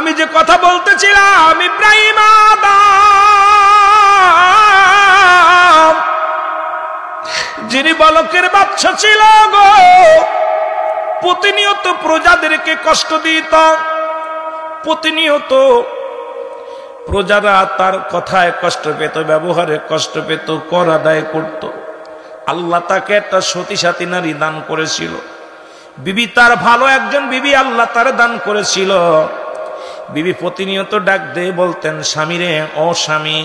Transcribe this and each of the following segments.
আমি যে কথা বলতেছিলাম ইব্রাহিম আদম যিনি বালকের বাচ্চা ছিল গো, প্রতিনিয়ত প্রজাদেরকে কষ্ট দিত, প্রতিনিয়ত প্রজারা তার কথায় কষ্ট পেত, ব্যবহারে কষ্ট পেত, কর আদায় করত। আল্লাহ তাকে একটা সতী সাথী নারী দান করেছিল, বিবি তার ভালো একজন বিবি আল্লাহ তার দান করেছিল। বিবি প্রতিনিয়ত ডাক দিয়ে বলতেন, স্বামীরে ও স্বামী,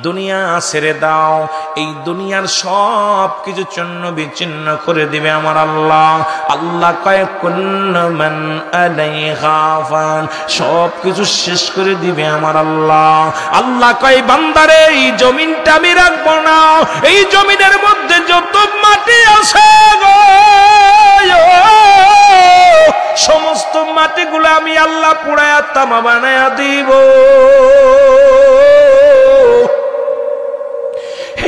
দুনিয়া ছেড়ে দাও, এই দুনিয়ার সব কিছু চন্ন বিচ্ছিন্ন করে দিবে আমার আল্লাহ। আল্লাহ কয় কুল্লু মান আলাইহা ফান, সব কিছু শেষ করে দিবে আমার আল্লাহ। আল্লাহ কয় বান্দারে এই জমিনটা আমি রাখবো না, এই জমিনের মধ্যে যত মাটি আছে গো সমস্ত মাটিগুলো আমি আল্লাহ পুড়ায়া তামা বানায়া দিব।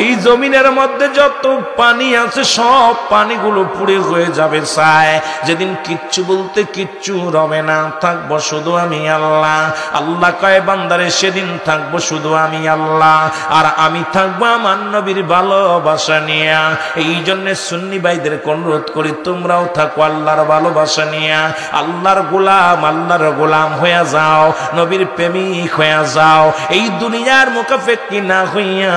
এই জমিনের মধ্যে যত পানি আছে সব পানিগুলো পুড়ে হয়ে যাবে ছাই। যেদিন কিচ্ছু বলতে কিচ্ছু রবে না, থাকবো শুধু আমি আল্লাহ। আল্লাহ কয় বান্দারে সেদিন থাকবো শুধু আমি আল্লাহ, আর আমি থাকবো আমার নবীর ভালোবাসা নিয়ে। এই জন্য সুন্নি ভাইদের অনুরোধ করি, তোমরাও থাকো আল্লাহর ভালোবাসা নিয়ে। আল্লাহর গোলাম হয়ে যাও, নবীর প্রেমিক হয়ে যাও। এই দুনিয়ার মুখাপেক্ষী না হইয়া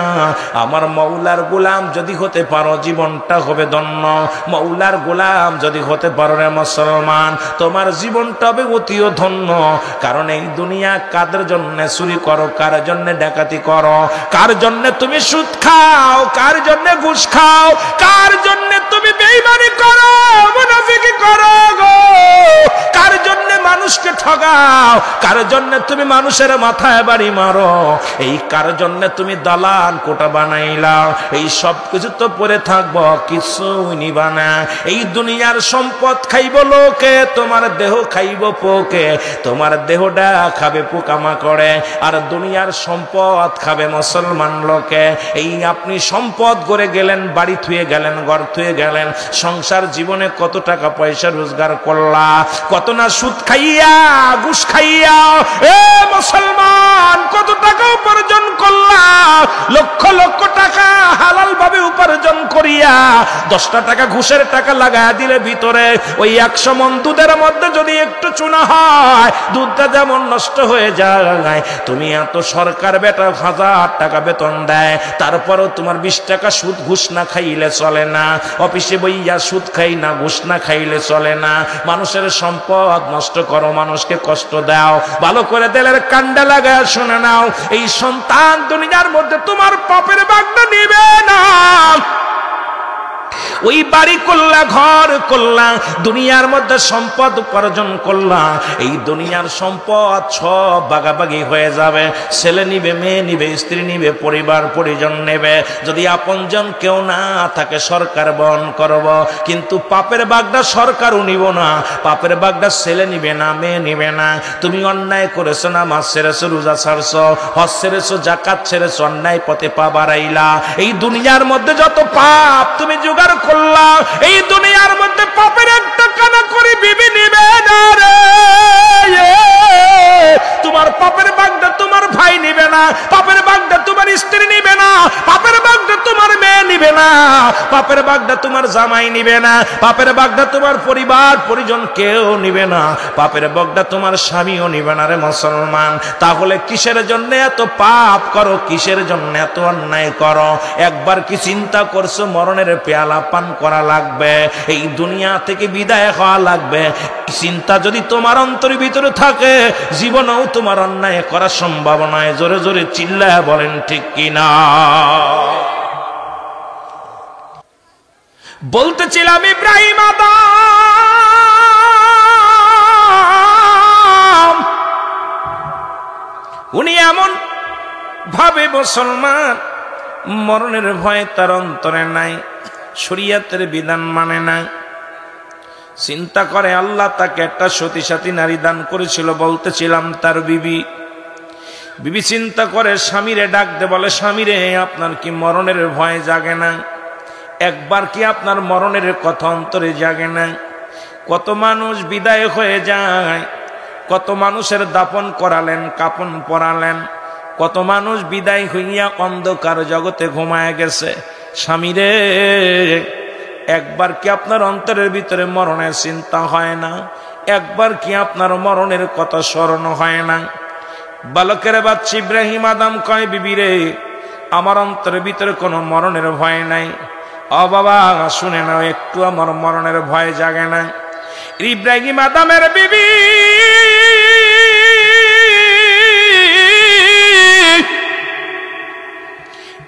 আমার মৌলার গোলাম যদি হতে পারো, জীবনটা হবে ধন্য। মৌলার গোলাম যদি হতে পারো রে মুসলমান, তোমার জীবনটা হবে অতিও ধন্য। কারণ এই দুনিয়া কাদের জন্য চুরি করো, কার জন্য ডাকাতি করো, কার জন্য তুমি সুদ খাও, কার জন্য ঘুষ খাও, কার জন্য তুমি বেঈমানি করো, মুনাফিকি করো গো, কার জন্য মানুষকে ঠগাও, কার জন্য তুমি মানুষের মাথায় বাড়ি মারো, এই কার জন্য তুমি দালান কোটা বানাইলাও, এই সব কিছু তো পরে থাকবো, কিছুই নিবা না। এই দুনিয়ার সম্পদ খাইব লোকে, তোমার দেহ খাইব পোকে, তোমার দেহটা খাবে পোকামাকড়ে, আর দুনিয়ার সম্পদ খাবে মুসলমান লোকে। এই আপনি সম্পদ গড়ে গেলেন, বাড়ি থুয়ে গেলেন, ঘর থুয়ে গেলেন, সংসার জীবনে কত টাকা পয়সা রোজগার করলা, কত না সুদ খাইয়া ঘুষ খাইয়া এ মুসলমান কত টাকা উপার্জন করলা, লক্ষ লক্ষ টাকা হালাল ভাবে উপার্জন করিয়া 10টা টাকা ঘুষের টাকা লাগায়া দিলে ভিতরে ওই 100 মণ দুধের মধ্যে যদি একটু চুনা হয়, দুধটা যেমন নষ্ট হয়ে যায়। তুমি এত সরকার বেটা 1000 টাকা বেতন দেয়, তারপরও তোমার 20 টাকা সুদ ঘুষ না খাইলে চলে না। অফিসে বইয়া সুদ খাই না, ঘুষ না খাইলে চলে না। মানুষের সম্পদ নষ্ট করো, মানুষকে কষ্ট দাও, ভালো করে দেলের কান্ডা লাগায় শুনে নাও, এই সন্তান দুনিয়ার মধ্যে তোমার পাপের ভাগটা নিবে না। ওই বাড়ি করলা, ঘর করলা, দুনিয়ার মধ্যে সম্পদ উপার্জন করলা, এই দুনিয়ার সম্পদ সব ভাগাভাগি হয়ে যাবে। ছেলে নিবে, মেয়ে নিবে, স্ত্রী নিবে, পরিবার পরিজন নেবে। যদি আপনজন কেউ না থাকে সরকার বহন করব, কিন্তু পাপের ভাগটা সরকারও নিব না, পাপের ভাগটা ছেলে নিবে না, মেয়ে নিবে না। তুমি অন্যায় করেছো, নামাজ ছেড়েছো, রোজা ছাড়ছো, হজ ছেড়েছো, যাকাত ছেড়েছো, অন্যায় পথে পা বাড়াইলা। এই দুনিয়ার মধ্যে যত পাপ তুমি জোগাড় করলা, এই দুনিয়ার মধ্যে পাপের একটা কানা করে বিবি নিবে না রে। তোমার পাপের ভাগটা তোমার ভাই নিবে না, পাপের ভাগটা তোমার স্ত্রী নিবে না, পাপের ভাগটা তোমার মেয়ে নিবে না, পাপের ভাগটা তোমার জামাই নিবে না, পাপের ভাগটা তোমার পরিবার পরিজন কেউ নিবে না, পাপের ভাগটা তোমার স্বামীও নিবে না রে মুসলমান। তাহলে কিসের জন্য এত পাপ করো, কিসের জন্য এত অন্যায় করো? একবার কি চিন্তা করছো মরণের পেয়ালা পান করা লাগবে, এই দুনিয়া থেকে বিদায় হওয়া লাগবে? চিন্তা যদি তোমার অন্তরের ভিতরে থাকে, জীবনেও তোমার অন্যায় করার সম্ভাবনায়। জোরে জোরে চিল্লায় বলেন ঠিক কিনা? বলতেছিলাম ইব্রাহিম আদম উনি এমন ভাবে মুসলমান, মরণের ভয় তার অন্তরে নাই, শরীয়তের বিধান মানে না। চিন্তা করে আল্লাহ তাকে একটা সতী সাথী নারী দান করেছিল, বলতেছিলাম তার বিবি। বিবি চিন্তা করে স্বামীরে ডাক দে, বলে স্বামীরে আপনার কি মরণের ভয় জাগে না? একবার কি আপনার মরণের কথা অন্তরে জাগে না? কত মানুষ বিদায় হয়ে যায়, কত মানুষের দাফন করালেন, কাফন পরালেন, কত মানুষ বিদায় হইয়া অন্ধকার জগতে ঘুমায় গেছে। স্বামী রে, একবার কি আপনার অন্তরের ভিতরে মরণের চিন্তা হয় না? একবার কি আপনার মরণের কথা স্মরণ হয় না? বালকের বাচ্চা ইব্রাহিম আদম কয়, বিবি রে, আমার অন্তরের ভিতরে কোনো মরণের ভয় নাই। ও বাবা শুনে নাও, একটু আমার মরণের ভয় জাগে না। ইব্রাহিম আদমের বিবি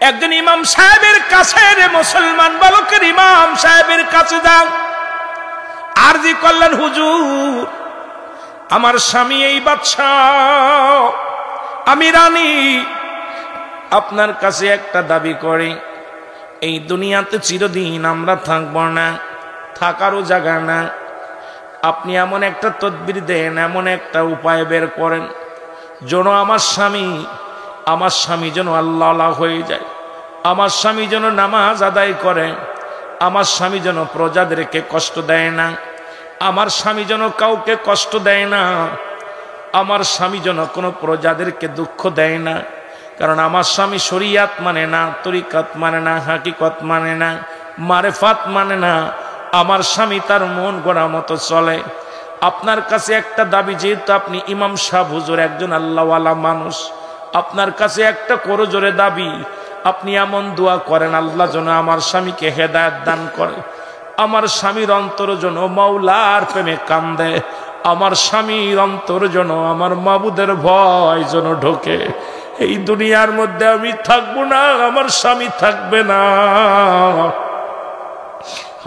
একজন ইমাম সাহেবের কাছে, রে মুসলমান বালকের ইমাম সাহেবের কাছে যাও, আরজি করলেন, হুজুর আমার স্বামী এই বাদশা, আমি রানী, আপনার কাছে একটা দাবি করি, এই দুনিয়াতে চিরদিন আমরা থাকবো না, থাকারও জায়গা না। আপনি এমন একটা তদবির দেন, এমন একটা উপায় বের করেন, যেন আমার স্বামী যেন আল্লাহ হয়ে যায়, আমার স্বামী যেন নামাজ আদায় করে, আমার স্বামী যেন প্রজাদেরকে কষ্ট দেয় না, আমার স্বামী যেন কাউকে কষ্ট দেয় না, আমার স্বামী যেন কোনো প্রজাদেরকে দুঃখ দেয় না। কারণ আমার স্বামী শরিয়াত মানে না, তরিকাত মানে না, হাকিকত মানে না, মারেফাত মানে না। আমার স্বামী তার মন গড়া মতো চলে। আপনার কাছে একটা দাবি, যেহেতু আপনি ইমাম সাহেব হুজুর, একজন আল্লাহওয়ালা মানুষ, আপনার কাছে একটা করজোরে দাবি, আপনি এমন দোয়া করেন, আল্লাহ যেন আমার স্বামীকে হেদায়েত দান করে, আমার স্বামীর অন্তর যেন মাওলার প্রেমে কান্দে, আমার স্বামীর অন্তর যেন আমার মাবুদের ভয় যেন ঢোকে। এই দুনিয়ার মধ্যে আমি থাকবো না, আমার স্বামী থাকবে না।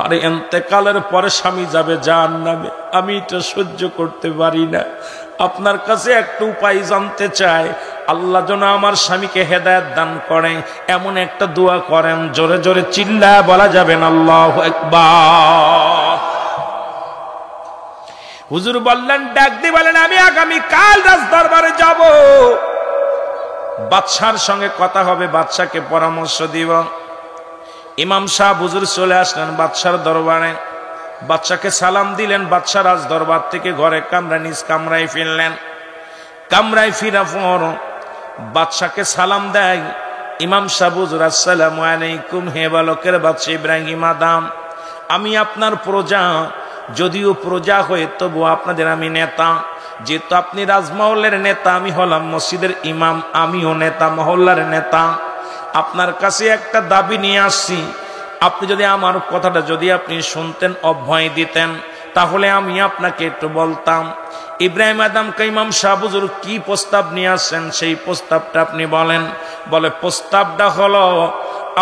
আরে ইন্তেকালের পরে স্বামী যাবে জাহান্নামে, আমি এটা সহ্য করতে পারি না। আপনার কাছে একটা উপায় জানতে চাই, আল্লাহ যেন আমার স্বামীকে হেদায়েত দান করে, এমন একটা দোয়া করেন, জোরে জোরে চিল্লায় বলা যাবেন আল্লাহু আকবার। হুজুর বললেন, ডাক দিয়ে বলেন, আমি আগামী কাল রাজ দরবারে যাব, বাদশার সঙ্গে কথা হবে, বাদশাকে পরামর্শ দিব। ইমাম সাহেব হুজুর চলে আসলেন বাদশার দরবারে, বাদশাকে সালাম দিলেন। বাদশা রাজ দরবার থেকে ঘরে নিজ কামরায় ফিরলেন। কামরায় ফিরা পর বাদশাকে সালাম দেয় ইমাম সাহেব, হুজুর আসসালামু আলাইকুম। হে বালকের বাদশা ইব্রাহিম আদম, আমি আপনার প্রজা, যদিও প্রজা হয়ে তবু আপনাদের আমি নেতা। যেহেতু আপনি রাজমহলের নেতা, আমি হলাম মসজিদের ইমাম, আমিও নেতা, মহল্লার নেতা। আপনার কাছে একটা দাবি নিয়ে আসছি, আপনি যদি আমার কথাটা যদি আপনি শুনতেন, অভয় দিতেন, তাহলে আমি আপনাকে একটু বলতাম। ইব্রাহিম আদমকে ইমাম সাহেব হুজুর কি প্রস্তাব নিয়ে আসছেন, সেই প্রস্তাবটা আপনি বলেন। বলে, প্রস্তাবটা হলো,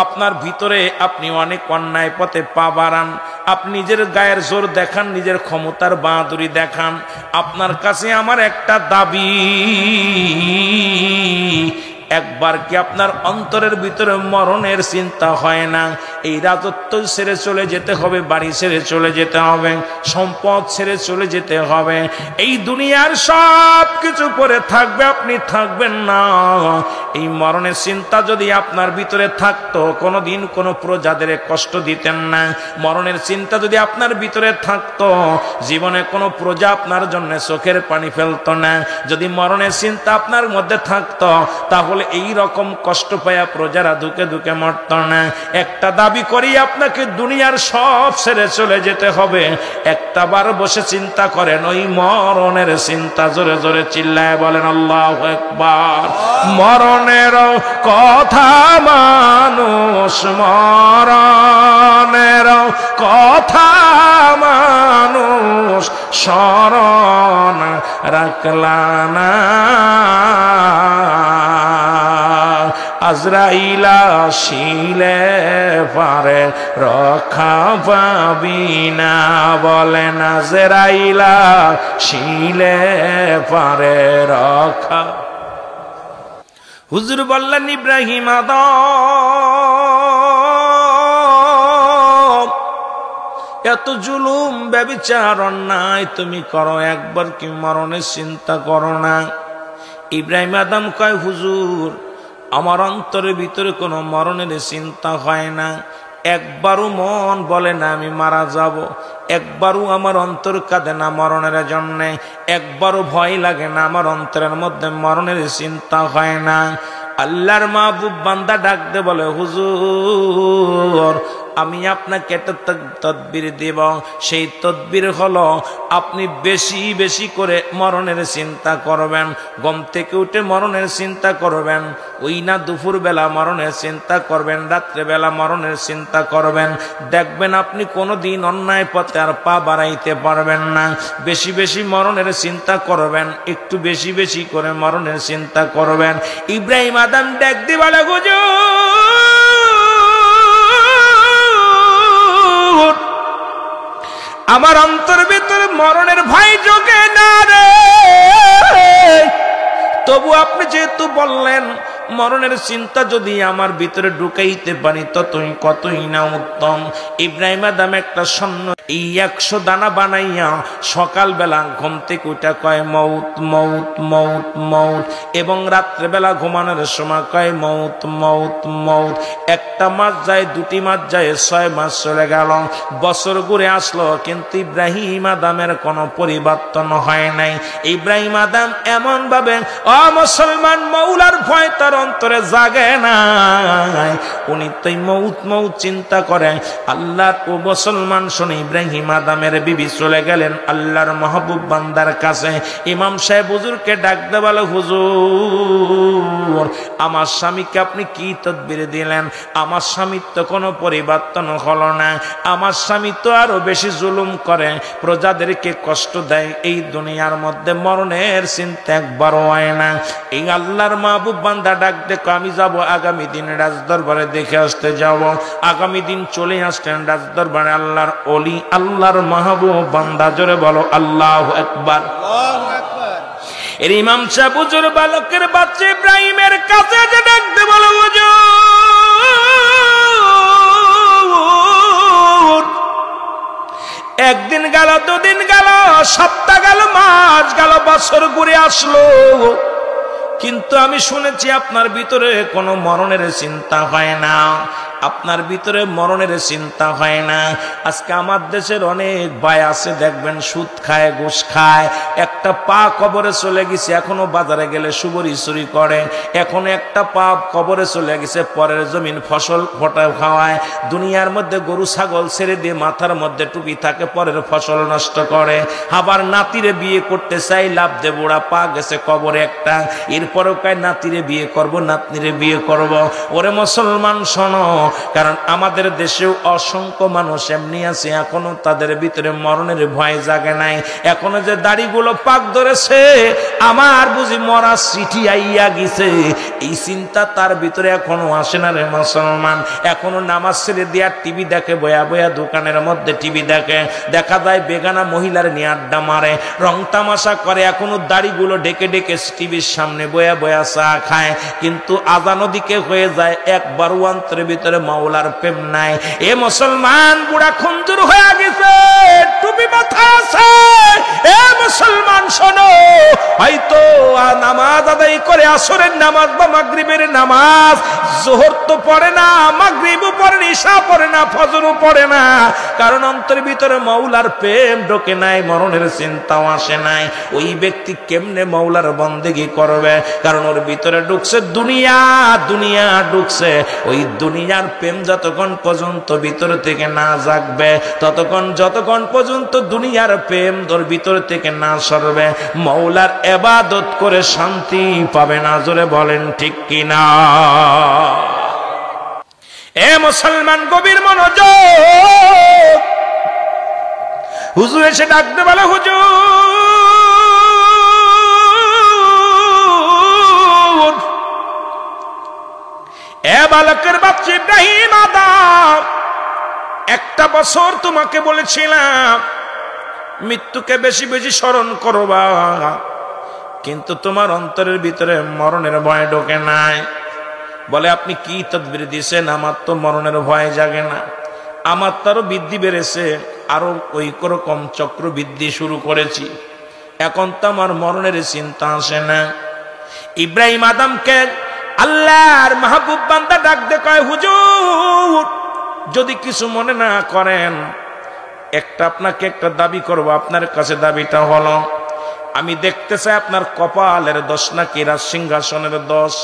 আপনার ভিতরে আপনি অনেক অন্যায় পথে পা বাড়ান, আপনি নিজের গায়ের জোর দেখান, নিজের ক্ষমতার বাহাদুরি দেখান। আপনার কাছে আমার একটা দাবি, একবার কি আপনার অন্তরের ভিতরে মরণের চিন্তা হয় না? এই রাজত্ব ছেড়ে চলে যেতে হবে, বাড়ি ছেড়ে চলে যেতে হবে, সম্পদ ছেড়ে চলে যেতে হবে, এই দুনিয়ার সব কিছু পরে থাকবে, আপনি থাকবেন না। এই মরণের চিন্তা যদি আপনার ভিতরে থাকতো, কোনোদিন কোনো প্রজাদের কষ্ট দিতেন না। মরণের চিন্তা যদি আপনার ভিতরে থাকতো, জীবনে কোনো প্রজা আপনার জন্য চোখের পানি ফেলতো না। যদি মরণের চিন্তা আপনার মধ্যে থাকতো, তাহলে এই রকম কষ্ট পায়া প্রজারা দুকে দুকে মরত না। একটা দাবি করি, আপনাকে দুনিয়ার সব ছেড়ে চলে যেতে হবে। একটা বার বসে চিন্তা করেন, ওই মরণের চিন্তা, জোরে জোরে চিল্লায় বলেন আল্লাহু আকবার। মরণের কথা মানুষ, মরণের কথা মানুষ স্মরণ রাখলা না। আজরাইল আসিলে পারে রক্ষা পাবি না, বলেন আজরাইল আসিলে পারে রক্ষা। হুজুর বললেন, ইব্রাহিম আদম, এত জুলুম ব্যভিচার অন্যায় তুমি করো, একবার কি মরণের চিন্তা করো না? ইব্রাহিম আদম কয়, হুজুর আমার অন্তরের ভিতরে কোনো মরণের চিন্তা হয় না, একবারও মন বলে না আমি মারা যাব, একবারও আমার অন্তর কাঁদে না মরণের জন্য, একবারও ভয় লাগে না, আমার অন্তরের মধ্যে মরণের চিন্তা হয় না। আল্লাহর মাহবুব বান্দা ডাক দে বলে, হুজুর আমি আপনাকে একটা তদবির দেব, সেই তদবির হলো আপনি বেশি বেশি করে মরণের চিন্তা করবেন। ঘুম থেকে উঠে মরণের চিন্তা করবেন, ওই না দুপুর বেলা মরণের চিন্তা করবেন, রাত্রে বেলা মরণের চিন্তা করবেন। দেখবেন আপনি কোনোদিন অন্যায় পথে আর পা বাড়াইতে পারবেন না। বেশি বেশি মরণের চিন্তা করবেন, একটু বেশি বেশি করে মরণের চিন্তা করবেন। ইব্রাহিম আদম ডাক দি বলে, হুজুর আমার অন্তর ভিতরে মরণের ভয় জোগে না রে, তবু আপনি যেহেতু বললেন মরণের চিন্তা যদি আমার ভিতরে ঢুকাইতে পারি ততই কতই না উত্তম। ইব্রাহিম আদম একটা স্বর্ণ এই 100 দানা বানাইয়া সকালবেলা ঘুম থেকে উঠা কয় মৌত মৌত মৌত মৌত, এবং রাত্রেবেলা ঘুমানোর সময় কয় মৌত মৌত মৌত। একটা মাস যায়, 2টি মাস যায়, 6 মাস চলে গেল, বছর ঘুরে আসলো, কিন্তু ইব্রাহিম আদমের কোনো পরিবর্তন হয় নাই। ইব্রাহিম আদম এমন ভাবে মুসলমান মৌলার ভয় তার অন্তরে জাগে নাই, উনি তো মৌত মৌত চিন্তা করেন। আল্লাহর ও মুসলমান শুনে ইব্রাহিম আদমের বিবি চলে গেলেন আল্লাহর মাহবুব বান্দার কাছে। ইমাম সাহেব হুজুরকে ডাক দে বলে, হুজুর আমার স্বামীকে আপনি কি তদবির দিলেন? আমার স্বামীর তো কোনো পরিবর্তন হলো না, আমার স্বামী তো আরো বেশি জুলুম করে, প্রজাদেরকে কষ্ট দেয়, এই দুনিয়ার মধ্যে মরণের চিন্তা একবারও হয় না। এই আল্লাহর মাহবুব বান্দা ডাক দেখো, আমি যাব আগামী দিন রাজদরবারে দেখে আসতে যাব। আগামী দিন চলে আসলেন রাজদরবারে আল্লাহর ওলি, আল্লাহর মাহবুব বান্দা, জোরে বলো আল্লাহু আকবার। এর ইমাম সাহেব হুজুর বালকের বাচ্চা ইব্রাহিমের কাছে যে ডাকতে বলো, হুজুর একদিন গেল, 2 দিন গেল, সপ্তাহ গেল, মাস গেল, বছর ঘুরে আসলো, কিন্তু আমি শুনেছি আপনার ভিতরে কোনো মরণের চিন্তা হয় না, আপনার ভিতরে মরণের চিন্তা হয় না। আজকে আমার দেশের অনেক ভাই আছে দেখবেন সুদ খায়, ঘুষ খায়, একটা পা কবরে চলে গেছে, এখনো বাজারে গেলে সুবরি চুরি করে, এখনো একটা পা কবরে চলে গেছে, পরের জমিন ফসল ফটায় খাওয়ায়, দুনিয়ার মধ্যে গরু ছাগল ছেড়ে দিয়ে মাথার মধ্যে টুপি থাকে, পরের ফসল নষ্ট করে, আবার নাতিরে বিয়ে করতে চাই, লাভ দে বুড়া পা গেছে কবরে একটা, এরপরেও কয় নাতিরে বিয়ে করব, নাতনিরে বিয়ে করব। ওরে মুসলমান শোনো, কারণ আমাদের দেশেও অসংখ্য মানুষ এমনি আছে এখনো তাদের ভিতরে মরণের ভয় জাগে নাই, এখনো যে দাড়িগুলো পাক ধরেছে, আমার বুঝি মরা চিঠি আইয়া গেছে, এই চিন্তা তার ভিতরে এখনো আসে না রে মুসলমান। এখনো নামাজ ছেড়ে দিয়া টিভি দেখে, বয়া বয়া দোকানের মধ্যে টিভি দেখে, দেখা যায় বেগানা মহিলার নিয়ে আড্ডা মারে, রং তামাশা করে, এখনো দাড়িগুলো ডেকে ডেকে টিভির সামনে বয়া বয়া চা খায়, কিন্তু আজানো দিকে হয়ে যায়, একবার অন্তরের ভিতরে মাওলার প্রেম নাই। এ মুসলমান বুড়া খুঞ্জুর হয়ে গেছে, টুপি মাথায় আছে, এ মুসলমান শোনো, হয়তো নামাজ আদায় করে আসরের নামাজ বা মাগরিবের নামাজ, যোহর তো পড়ে না, মাগরিবও পড়ে না, ইশা পড়ে না, ফজরও পড়ে না, কারণ অন্তরের ভিতরে মাওলার প্রেম ঢোকে নাই, মরণের চিন্তাও আসে নাই। ওই ব্যক্তি কেমনে মাওলার বন্দেগী করবে? কারণ ওর ভিতরে ঢুকছে দুনিয়া, দুনিয়া ঢুকছে, ওই দুনিয়ার প্রেম যতক্ষণ পর্যন্ত ভিতর থেকে না জাগবে, যতক্ষণ পর্যন্ত দুনিয়ার প্রেম তোর ভিতর থেকে না সরবে, মাওলার ইবাদত করে শান্তি পাবে না। জোরে বলেন ঠিক কিনা? এ মুসলমান গভীর মনোযোগ, হুজুর এসে ডাকতে বলে, হুজুর এ বালকের বাচ্চা ইব্রাহিম আদম, একটা বছর তোমাকে বলেছিলাম মৃত্যুকে বেশি বেশি স্মরণ করবা, কিন্তু তোমার অন্তরের ভিতরে মরণের ভয় ঢোকে নাই। বলে আপনি কি তদবির দিয়েছেন? আমার তো মরণের ভয় জাগে না, আমার তারও বৃদ্ধি বেড়েছে, আরো ওই রকম চক্র বৃদ্ধি শুরু করেছি, এখন তো আমার মরণের চিন্তা আসে না। ইব্রাহিম আদমকে আল্লাহর মাহবুব বান্দা ডাক দে কয়, হুজুর যদি কিছু মনে না করেন, আপনাকে একটা দাবি করব। আপনার কাছে দাবিটা হলো, আমি দেখতে চাই আপনার কপালের দোষ নাকি রাজ সিংহাসনের দোষ।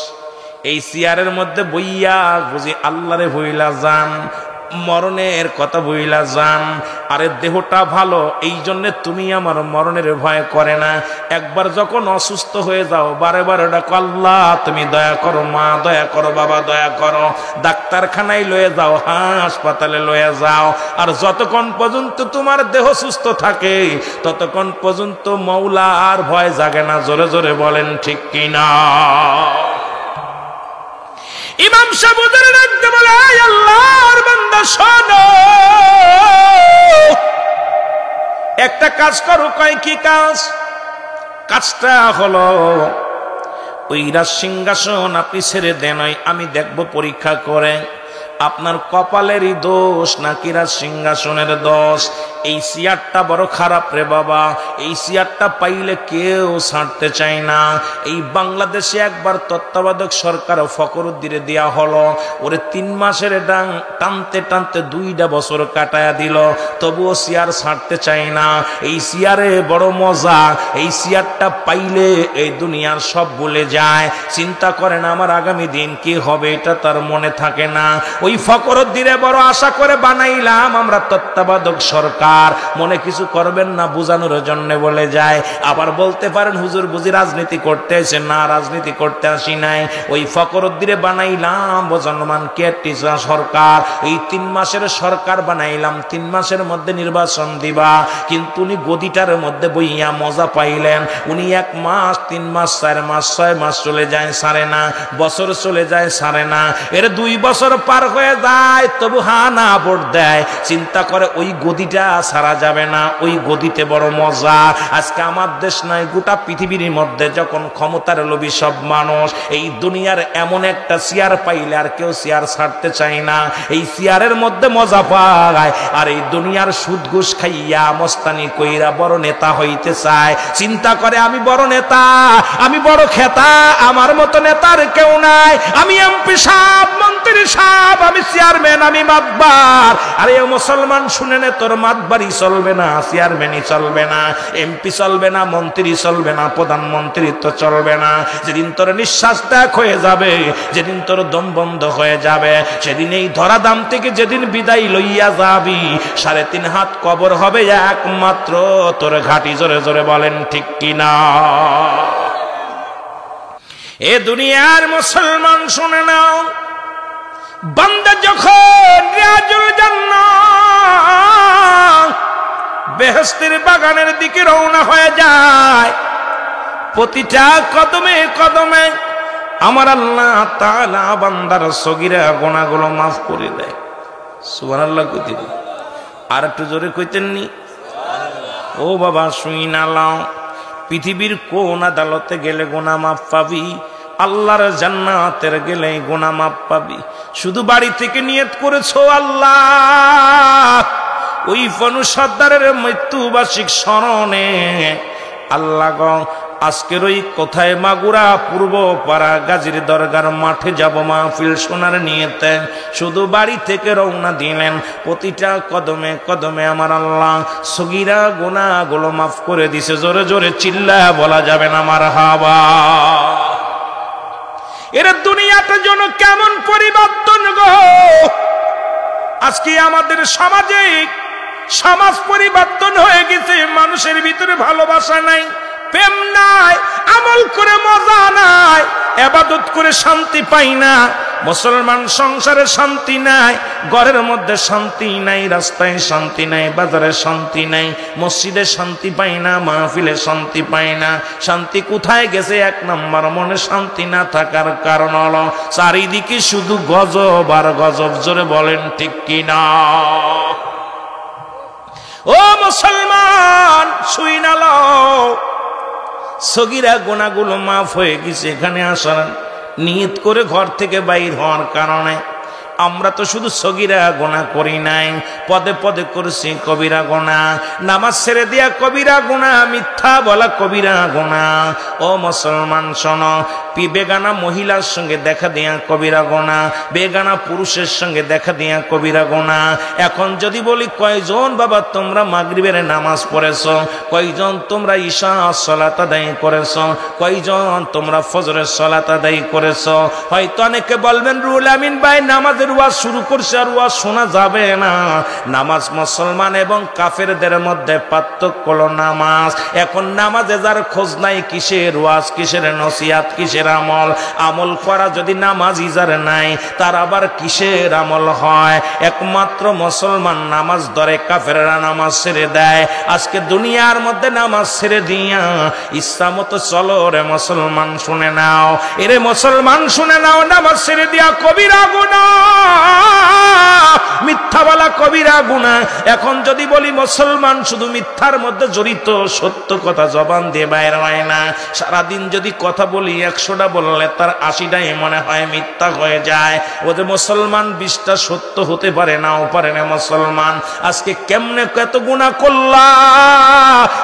এই চেয়ারের মধ্যে বইয়া বুঝি আল্লাহরে ভুইলা যান, মরণের কথা বইলা যান। আরে দেহটা ভালো, এই জন্য তুমি আমার মরণের ভয় করে না। একবার যখন অসুস্থ হয়ে যাও, বারে বারে ডাকো আল্লাহ তুমি দয়া করো, মা দয়া করো, বাবা দয়া করো। ডাক্তারখানায় লয়ে যাও, হাসপাতালে লয়ে যাও। আর যতক্ষণ পর্যন্ত তোমার দেহ সুস্থ থাকে ততক্ষণ পর্যন্ত মওলা আর ভয় জাগে না। জোরে জোরে বলেন ঠিক কিনা? ইমাম সাহেব ওদের ডাকতে বলে, আয় আল্লাহর বান্দা শোনো, একটা কাজ করো। কয় কি কাজ? কাজটা হলো ওই রাজ সিংহাসন আপনি ছেড়ে দেন, আমি দেখব পরীক্ষা করে আপনার কপালেরই দোষ নাকি রাজ সিংহাসনের দোষ। এই চেয়ারটা বড় খারাপ রে বাবা, এই চেয়ারটা পাইলে কেউ ছাড়তে চায় না। এই বাংলাদেশে একবার তত্ত্বাবধায়ক সরকার ফখরুদ্দিনে দেয়া হলো, ওরে 3 মাসের ডাং টানতে টানতে 2টা বছর কাটায়া দিল, তবুও চেয়ার ছাড়তে চায় না। এই চেয়ারে বড় মজা, এই চেয়ারটা পাইলে এই দুনিয়ার সব ভুলে যায়। চিন্তা করেন আমার আগামী দিন কি হবে এটা তার মনে থাকে না। ওই ফখরুদ্দিনে বড় আশা করে বানাইলাম আমরা তত্ত্বাবধায়ক সরকার, মনে কিছু করবেন না বোঝানোর জন্য বলে যায়। আবার বলতে পারেন হুজুর বুঝি রাজনীতি করতে আসেন? না, রাজনীতি করতে আসি নাই। ওই ফখরুদ্দিনে বানাইলাম মুসলমান কেয়ারটেকার সরকার। এই 3 মাসের সরকার বানাইলাম, 3 মাসের মধ্যে নির্বাচন দিবা। কিন্তু উনি গদিটার মধ্যে বইয়া মজা পাইলেন। উনি 1 মাস, 3 মাস, 4 মাস, 6 মাস চলে যায় সারে না, বছর চলে যায় সারে না, এর 2 বছর পার হয়ে যায় তবু হানা ভোট দেয়। চিন্তা করে ওই গদিটা সারা যাবে না, ওই গদিতে বড় মজা। আজকে আমার দেশ নাই, গোটা পৃথিবীর মধ্যে যখন ক্ষমতার লোভী সব মানুষ এই দুনিয়ার এমন একটা চেয়ার পাইলে আর কেউ চেয়ার ছাড়তে চায় না। এই চেয়ারের মধ্যে মজা পায়, আর এই দুনিয়ার সুদ ঘুষ খাইয়া মস্তানি কইরা বড় নেতা হইতে চায়। চিন্তা করে আমি বড় নেতা, আমি বড় খেতা, আমার মতো নেতার কেউ নাই। আমি এমপি সাহেব, মন্ত্রী সাহেব, আমি চেয়ারম্যান, আমি মাতবার। আরে মুসলমান শুনে নে, তোর মাতবাড়ি চলবে না, চেয়ারম্যানই চলবে না, এমপি চলবে না, মন্ত্রী চলবে না, প্রধানমন্ত্রী তো চলবে না। যেদিন তোর নিঃশ্বাস ত্যাগ হয়ে যাবে, যেদিন তোর দম বন্ধ হয়ে যাবে, সেদিন এই ধরাধাম থেকে যেদিন বিদায় লইয়া যাবি, 3.5 হাত কবর হবে একমাত্র তোর ঘাটি। জোরে জোরে বলেন ঠিক কিনা? এ দুনিয়ার মুসলমান শুনে নাও, বান্দা যখন রিয়াজুল জান্নাত বেহেশতের বাগানের দিকে রওনা হয়ে যায়, প্রতিটা কদমে কদমে আমার আল্লাহ তাআলা বান্দার সগীরা গুনাহগুলো মাফ করে দেয়। সুবহানাল্লাহ কইতে, আর একটু জোরে কইতেন নি? ও বাবা শুই না লাও, পৃথিবীর কোন আদালতে গেলে গুনাহ মাফ পাবি, আল্লাহর জান্নাতের গেলে গুনাহ মাফ পাবি। শুধু বাড়ি থেকে নিয়ত করেছো আল্লাহ ওই ফনু সর্দারের মৃত্যুবার্ষিক স্মরণে, আল্লাহ গো আজকের ওই কোথায় মাগুরা পূর্ব পাড়া গাজীর দরগার মাঠে যাব মাহফিল শোনার নিয়েতে শুধু বাড়ি থেকে রওনা দিলেন। প্রতিটা কদমে কদমে আমার আল্লাহ সগীরা গুনাহগুলো মাফ করে দিছে। জোরে জোরে চিল্লায়া বলা যাবে না মারহাবা। এর দুনিয়াটা যেন কেমন পরিবর্তন গো! আজকে আমাদের সমাজ পরিবর্তন হয়ে গেছে। মানুষের ভিতরে ভালোবাসা নাই, প্রেম নাই, আমল করে মজা নাই, ইবাদত করে শান্তি পাই না। মুসলমান সংসারে শান্তি নাই, ঘরের মধ্যে শান্তি নাই, রাস্তায় শান্তি নাই, বাজারে শান্তি নাই, মসজিদে শান্তি পাই না, মাহফিলে শান্তি পাই না। শান্তি কোথায় গেছে? 1 নম্বর, মনে শান্তি না থাকার কারণ হলো চারিদিকে শুধু গজব আর গজব। জোরে বলেন ঠিক কিনা? ও মুসলমান শুই না লও, সগীরা গুনাহগুলো মাফ হয়ে গেছে। এখানে আসার নিয়ত করে ঘর থেকে বাইর হওয়ার কারণে আমরা তো শুধু সগীরা গুনাহ করি নাই, পদে পদে করছি কবিরা গুনাহ। নামাজ ছেড়ে দিয়া কবিরা গুনাহ, মিথ্যা বলা কবিরা গুনাহ। ও মুসলমান শোনো, বেগানা মহিলার সঙ্গে দেখা দিয়া কবিরা গুনাহ, বেগানা পুরুষের সঙ্গে দেখা দিয়া কবিরা গুনাহ। এখন যদি বলি কয়জন বাবা তোমরা মাগরিবের নামাজ পড়েছো, কয়জন তোমরা ঈশা সালাত আদায় করেছো, কয়জন তোমরা ফজরের সালাত আদায় করেছো? হয়তো অনেকে বলবেন রুহুল আমিন ভাই নামাজের ওয়াজ শুরু করছে আর ওয়াজ শোনা যাবে না। নামাজ মুসলমান এবং কাফেরদের মধ্যে পার্থক্য হলো নামাজ। এখন নামাজে যার খোঁজ নাই, কিসের ওয়াজ, কিসের নসিহত, কিসের আমল? আমল করা যদি নামাজি যার নাই, তার আবার কিসের আমল হয়? একমাত্র মুসলমান নামাজ ধরে, কাফেররা নামাজ ছেড়ে দেয়। আজকে দুনিয়ার মধ্যে নামাজ ছেড়ে দিয়া ইচ্ছা মতো চলো রে মুসলমান, শুনে নাও এরে মুসলমান শুনে নাও, নামাজ ছেড়ে দিয়া কবিরা গুনাহ, মিথ্যা বলা কবিরা গুনাহ। এখন যদি বলি মুসলমান শুধু মিথ্যার মধ্যে জড়িত, সত্য কথা জবান দিয়ে বাইর হয় না। সারাদিন যদি কথা বলি 100টা বললে তার 80টাই মনে হয় মিথ্যা হয়ে যায়। ও যে মুসলমান 20টা সত্য হতে পারে, নাও পারে না মুসলমান। আজকে কেমনে কত গুনাহ করলা,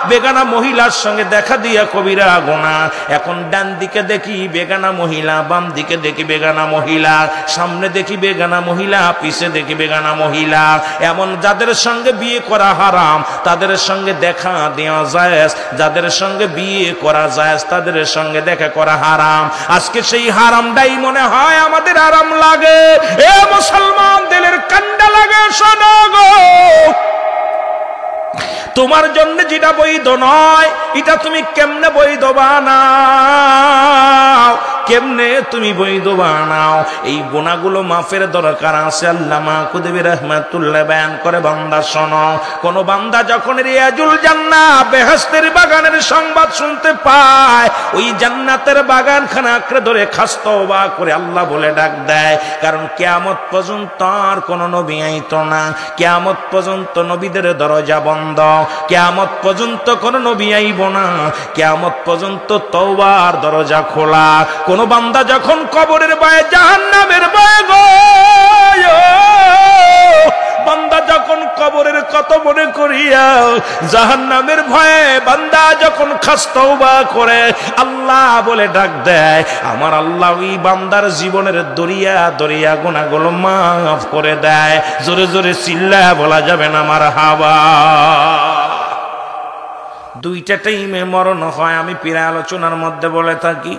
বেগানা মহিলার সঙ্গে দেখা দিয়া কবিরা গুনাহ। এখন ডান দিকে দেখি বেগানা মহিলা, বাম দিকে দেখি বেগানা মহিলা, সামনে দেখি বেগানা মহিলা, পিছে দেখি বেগানা মহিলা। এমন যাদের সঙ্গে বিয়ে করা হারাম তাদের সঙ্গে দেখা দেওয়া জায়েজ, যাদের সঙ্গে বিয়ে করা জায়েজ তাদের সঙ্গে দেখা করা হারাম। আজকে সেই হারামটাই মনে হয় আমাদের আরাম লাগে। এ মুসলমান দিলের কান্ডা লাগে, শোনো গো, তোমার জন্য যেটা বৈধ নয় এটা তুমি কেমনে বৈধ বানাও, কেমনে তুমি বৈধ বানাও? এই গুনাহগুলো মাফের দরকার আছে। আল্লামা কুতুবী রাহমাতুল্লাহ বয়ান করে, বান্দা শোনো, কোন বান্দা যখন রিয়াজুল জান্নাহ বেহেশতের বাগানের সংবাদ শুনতে পায়, ওই জান্নাতের বাগানখানা আঁকড়ে ধরে খাস তওবা করে আল্লাহ বলে ডাক দেয়। কারণ কিয়ামত পর্যন্ত আর কোন নবী আইতো না, কিয়ামত পর্যন্ত নবীদের দরজা বন্ধ, কিয়ামত পর্যন্ত কোন নবী আইব না, কিয়ামত পর্যন্ত তওবার দরজা খোলা। কোন বান্দা যখন কবরের ভয়ে, জাহান্নামের ভয়ে গো, বান্দা যখন কবরের কত মনে করিয়া জাহান্নামের ভয়ে বান্দা যখন খাস তওবা করে, আল্লাহ বলে ডাক দেয়, আমার আল্লাহ ওই বান্দার জীবনের দরিয়া দরিয়া গুনাহগুলো মাফ করে দেয়। জোরে জোরে চিল্লায়া বলা যাবে না মারহাবা। দুইটা টাইমে মরণ হয়, আমি প্রায় আলোচনার মধ্যে বলে থাকি।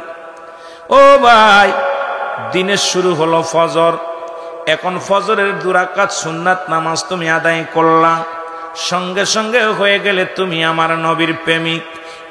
ও ভাই, দিনের শুরু হলো ফজর, এখন ফজরের 2 রাকাত সুন্নাত নামাজ তুমি আদায় করলা, সঙ্গে সঙ্গে হয়ে গেলে তুমি আমার নবীর প্রেমিক।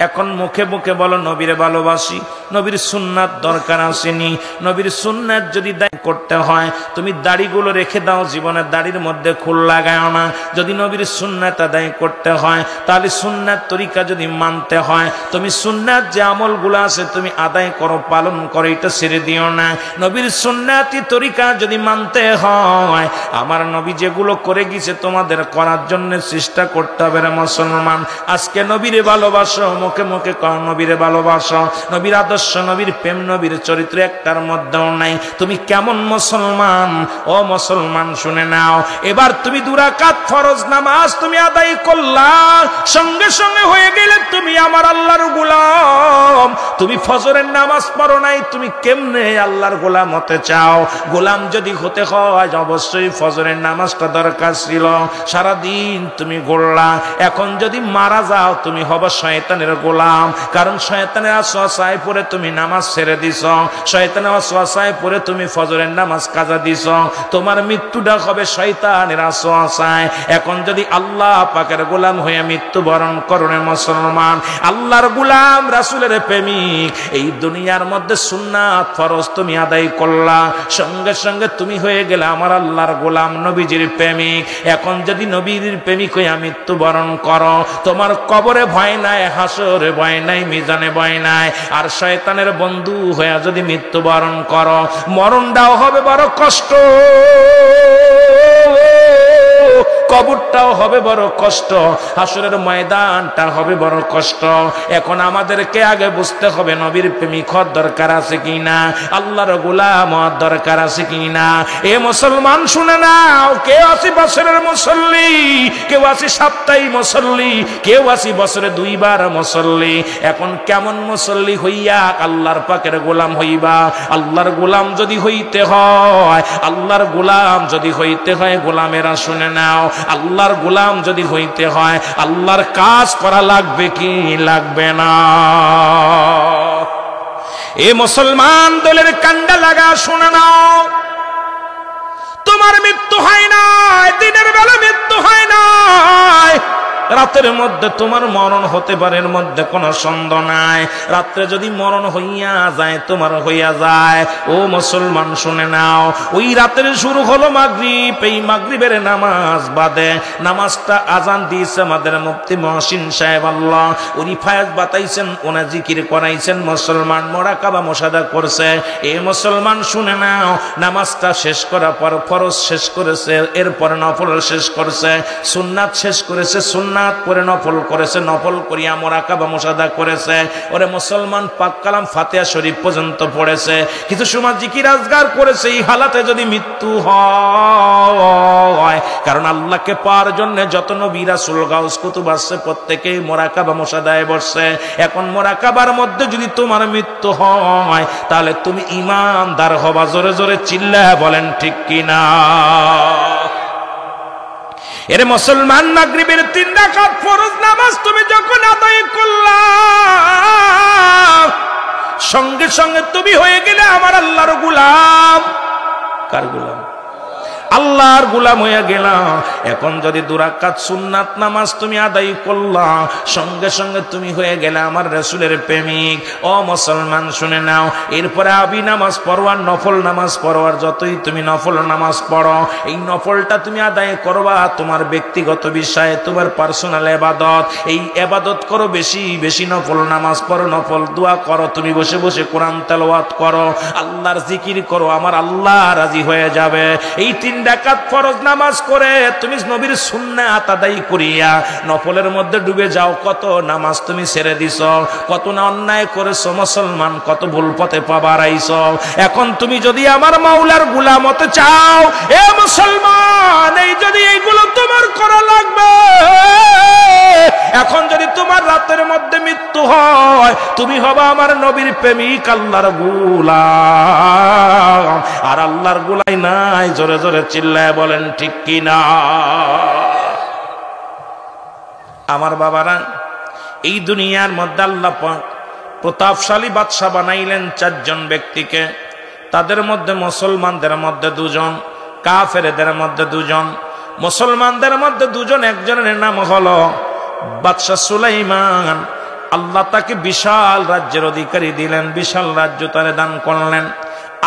এখন মুখে মুখে বলো নবীরে ভালোবাসি, নবীর সুন্নাত দরকার আসেনি। নবীর সুন্নাত যদি দায়ী করতে হয় তুমি দাড়িগুলো রেখে দাও, জীবনের দাড়ির মধ্যে খুল লাগাও না। যদি নবীর সুন্নাত আদায় করতে হয় তাহলে সুন্নাত তরিকা যদি মানতে হয়, তুমি সুন্নাত যে আমলগুলো আছে তুমি আদায় করো, পালন করো, এটা ছেড়ে দিও না। নবীর সুন্নাতি তরিকা যদি মানতে হয়, আমার নবী যেগুলো করে গেছে তোমাদের করার জন্য চেষ্টা করতে হবে রে মুসলমান। আজকে নবীরে ভালোবাসো, মুখে মুখে কও নবীরে ভালোবাসো, নবীর আদর্শ, নবীর প্রেম, নবীর চরিত্র একটার মধ্যেও নাই। তুমি কেমন মুসলমান? ও মুসলমান শুনে নাও, এবার তুমি 2 রাকাত ফরজ নামাজ তুমি আদায় করলা, সঙ্গে সঙ্গে হয়ে গেলে তুমি আমার আল্লাহর গোলাম। তুমি ফজরের নামাজ পড়ো নাই, তুমি কেমনে আল্লাহর গোলাম হতে চাও? গোলাম যদি হতে হয় অবশ্যই ফজরের নামাজটা দরকার ছিল। সারাদিন তুমি গড়লা, এখন যদি মারা যাও তুমি হবে শয়তানের গোলাম। কারণ শয়তানের ওয়াসওয়াসায় পড়ে তুমি নামাজ ছেড়ে দিছ, শয়তানের ওয়াসওয়াসায় পড়ে তুমি ফজরের নামাজ কাজা দিছ, তোমার মৃত্যুটা হবে শয়তানের ওয়াসওয়াসায়। এখন যদি আল্লাহ পাকের গোলাম হয়ে মৃত্যুবরণ করো রে মুসলমান, আল্লাহর গোলাম, রাসূলের প্রেমিক, এই দুনিয়ার মধ্যে সুন্নাত ফরজ তুমি আদায় করলা, সঙ্গে সঙ্গে তুমি হয়ে গেলে আমার আল্লাহর গোলাম, নবীজির প্রেমিক। এখন যদি নবীর প্রেমিক হয়ে মৃত্যুবরণ করো, তোমার কবরে ভয় নাই, হাসরে ভয় নাই, মিজানে ভয় নাই। আর শয়তানের বন্ধু হয়ে যদি মৃত্যুবরণ করো, মরণটাও হবে বড় কষ্ট। কবরটাও হবে বড় কষ্ট, হাসরের ময়দানটা হবে বড় কষ্ট। এখন আমাদেরকে আগে বুঝতে হবে নবীর প্রেমিক হওয়ার দরকার আছে কিনা, আল্লাহর গোলাম হওয়ার দরকার আছে কিনা। এ মুসলমান শুনে নাও, কেউ আছে বছরের মুসল্লি, কেউ আছে সপ্তাহে মুসল্লি, কেউ আছে বছরে 2 বার মুসল্লি। এখন কেমন মুসল্লি হইয়া আল্লাহর পাকের গোলাম হইবা? আল্লাহর গোলাম যদি হইতে হয়, আল্লাহর গোলাম যদি হইতে হয়, গোলামেরা শুনে নাও, আল্লাহর গোলাম যদি হইতে হয় আল্লাহর কাজ করা লাগবে কি লাগবে না? এ মুসলমান দলের কান্ডা লাগা শুনে নাও, তোমার মৃত্যু হয় নাই, দিনের বেলা মৃত্যু হয় নাই, রাতের মধ্যে তোমার মরণ হতে পারে, এর মধ্যে কোনো সন্দেহ নাই। রাত্রে যদি মরণ হইয়া যায়, তোমার হইয়া যায়। ও মুসলমান শুনে নাও, ওই রাতের শুরু হলো মাগরিব, এই মাগরিবের নামাজ বাদে, নামাজটা আজান দিয়েছে আমাদের মুফতি মহসিন সাহেব, আল্লাহ উনি ফায়াজ বাতাইছেন, ওনা জিকির করাইছেন, মুসলমান মুরাকাবা মুশাহাদা করছে। এ মুসলমান শুনে নাও, নামাজটা শেষ করার পর ফরজ শেষ করেছে, এরপরে নফল শেষ করেছে, সুন্নাত শেষ করেছে, সুন্নাত পরে নফল করেছে, নফল করিয়া মুরাকাবা মুশাহাদা করেছে। ওরে মুসলমান পাক কালাম ফাতিহা শরীফ পর্যন্ত পড়েছে, কিছু সময় জিকির আজগার করেছে। এই হালাতে যদি মৃত্যু হয়, কারণ আল্লাহকে পাওয়ার জন্য যত নবী রাসূল গাউস কুতুব আসছে প্রত্যেকেই মুরাকাবা মুশাহাদায় বসছে। এখন মুরাকাবার মধ্যে যদি তোমার মৃত্যু হয়, তাহলে তুমি ঈমানদার হবা। জোরে জোরে চিল্লায়া বলেন ঠিক কিনা? এর মুসলমান মাগরিবের 3 রাকাত ফরজ নামাজ তুমি যখন আদায় করলা, সঙ্গে সঙ্গে তুমি হয়ে গেলে আমার আল্লাহর গোলাম। কার গোলাম? আল্লাহর গোলাম হয়ে গেলাম। এখন যদি 2 রাকাত সুন্নাত নামাজ তুমি আদায় করলা, সঙ্গে সঙ্গে তুমি হয়ে গেলে আমার রাসূলের প্রেমিক। ও মুসলমান শুনে নাও, এরপরে আবি নামাজ পড়ো, নফল নামাজ পড়ো, আর যতই তুমি নফল নামাজ পড়ো, এই নফলটা তুমি আদায় করবা তোমার ব্যক্তিগত বিষয়ে, তোমার পার্সোনাল ইবাদত। এই ইবাদত করো, বেশি বেশি নফল নামাজ পড়ো, নফল দোয়া করো, তুমি বসে বসে কোরআন তেলাওয়াত করো, আল্লাহর জিকির করো, আমার আল্লাহ রাজি হয়ে যাবে। এই 3 রাকাত ফরজ নামাজ করে তুমি নবীর সুন্নাত আদায় করিয়া নফলের মধ্যে ডুবে যাও। কত নামাজ তুমি ছেড়ে দিছো, কত না অন্যায় করেছো মুসলমান, কত ভুল পথে পা বাড়াইছো। এখন তুমি যদি আমার মাওলার গোলাম হতে চাও, এ মুসলমান, এই যদি এইগুলো তোমার করা লাগবে, এখন যদি তোমার রাতের মধ্যে মৃত্যু হয়, তুমি হবা আমার নবীর প্রেমিক, আল্লাহর গোলাম। আর আল্লাহর গোলাই নাই, জোরে জোরে চিল্লায় বলেন ঠিক কিনা? আমার বাবারা, এই দুনিয়ার মধ্যে আল্লাহ প্রতাপশালী বাদশা বানাইলেন 4 জন ব্যক্তিকে। তাদের মধ্যে মুসলমানদের মধ্যে 2 জন, কাফেরদের মধ্যে 2 জন। মুসলমানদের মধ্যে 2 জন, একজনের নাম হলো বাদশা সুলাইমান। আল্লাহ তাকে বিশাল রাজ্যের অধিকারী দিলেন, বিশাল রাজ্য তারে দান করলেন।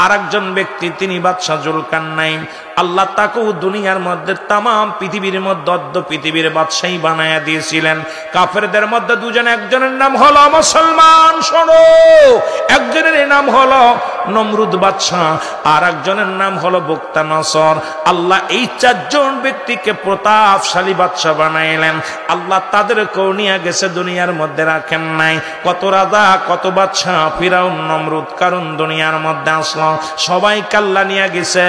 আর একজন ব্যক্তি, তিনি বাদশা জুলকারনাইন। আল্লাহ তাকেও দুনিয়ার মধ্যে তাম পৃথিবীর মধ্যে অর্ধ পৃথিবীর বাদশাহী বানায়া দিয়েছিলেন। কাফেরদের মধ্যে 2 জন, একজনের নাম হলো মুসলমান, শোনো, একজনের নাম হলো নমরুদ বাদশাহ, আর একজনের নাম হলো বুকতানসর। আল্লাহ এই 4 জন ব্যক্তিকে প্রতাপশালী বাদশা বানাইলেন। আল্লাহ তাদেরকেও নিয়ে গেছে, দুনিয়ার মধ্যে রাখেন নাই। কত রাজা, কত বাদশা, ফিরাউন, নমরুদ, কারণ দুনিয়ার মধ্যে আসলো, সবাই কাল্লা নিয়ে গেছে।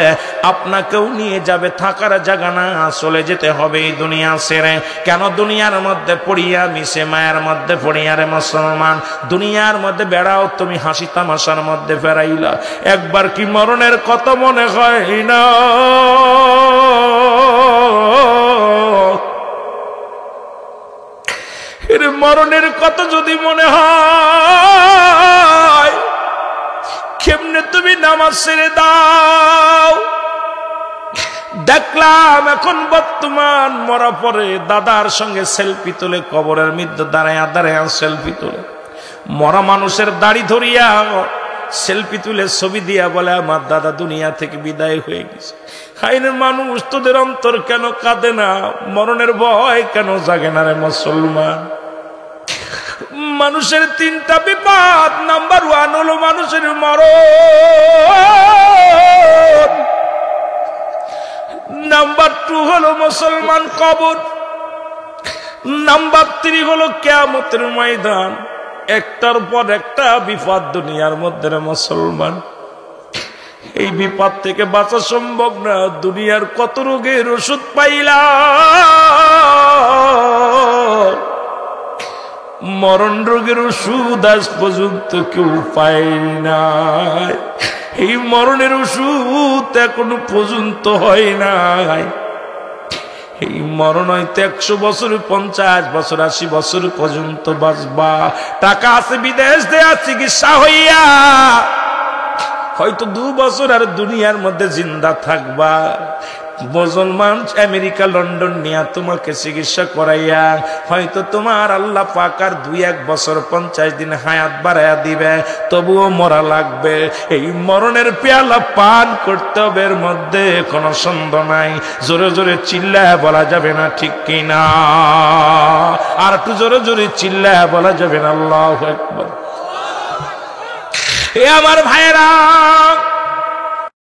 আপনাকেও নিয়ে যাবে, থাকার জায়গা না, চলে যেতে হবে এই দুনিয়া ছেড়ে। কেন? দুনিয়ার মধ্যে পড়িয়া মিশে মায়ের মধ্যে পড়িয়া রে মুসলমান, দুনিয়ার মধ্যে বেড়াও তুমি, হাসি তামাশার মধ্যে ফেরাইলা, একবার কি মরণের কত মনে হয় না? এর মরণের কত যদি মনে হয়, কেমনে তুমি নামাজ ছেড়ে দাও? দেখলাম এখন বর্তমান মরা পরে দাদার সঙ্গে সেলফি তোলে, কবরের মধ্যে দাঁড়ায়া দাঁড়ায়া সেলফি তোলে, মরা মানুষের দাড়ি ধরিয়া সেলফি তুলে ছবি দিয়া বলে আমার দাদা দুনিয়া থেকে বিদায় হয়ে গেছে। হাইরে মানুষ, তোদের অন্তর কেন কাঁদে না? মরণের ভয় কেন জাগে না রে মুসলমান? মানুষের 3টা বিপদ, নাম্বার 1 হলো মানুষের মরণ, নাম্বার 2 হলো মুসলমান কবর, নাম্বার 3 হলো কিয়ামতের ময়দান। একটার পর একটা বিপদ দুনিয়ার মধ্যে মুসলমান, এই বিপদ থেকে বাঁচা সম্ভব না। দুনিয়ার কত রোগের ওষুধ পাইলাম, মরণ রোগের ওষুধ আজ পর্যন্ত কেউ পায় নাই। এই মরণের ওষুধ এখনো পর্যন্ত হয় নাই। এই মরণ হয়তো 100 বছর, 50 বছর, 80 বছর পর্যন্ত বাঁচবা। টাকা আছে, বিদেশ দেয়া চিকিৎসা হইয়া হয়তো 2 বছর আর দুনিয়ার মধ্যে জিন্দা থাকবা। মুসলমান আমেরিকা, লন্ডন নিয়ে তোমাকে চিকিৎসা করাইয়া হয়তো তোমার আল্লাহ পাক আর 2-1 বছর 50 দিন হায়াত বাড়াইয়া দিবে, তবুও মরা লাগবে। এই মরণের পেয়ালা পান করতে হবে, এর মধ্যে কোনো সন্দেহ নাই। জোরে জোরে চিল্লায় বলা যাবে না, ঠিক কিনা? আর একটু জোরে জোরে চিল্লায় বলা যাবে না, আল্লাহু আকবার। এ আমার ভাইরা,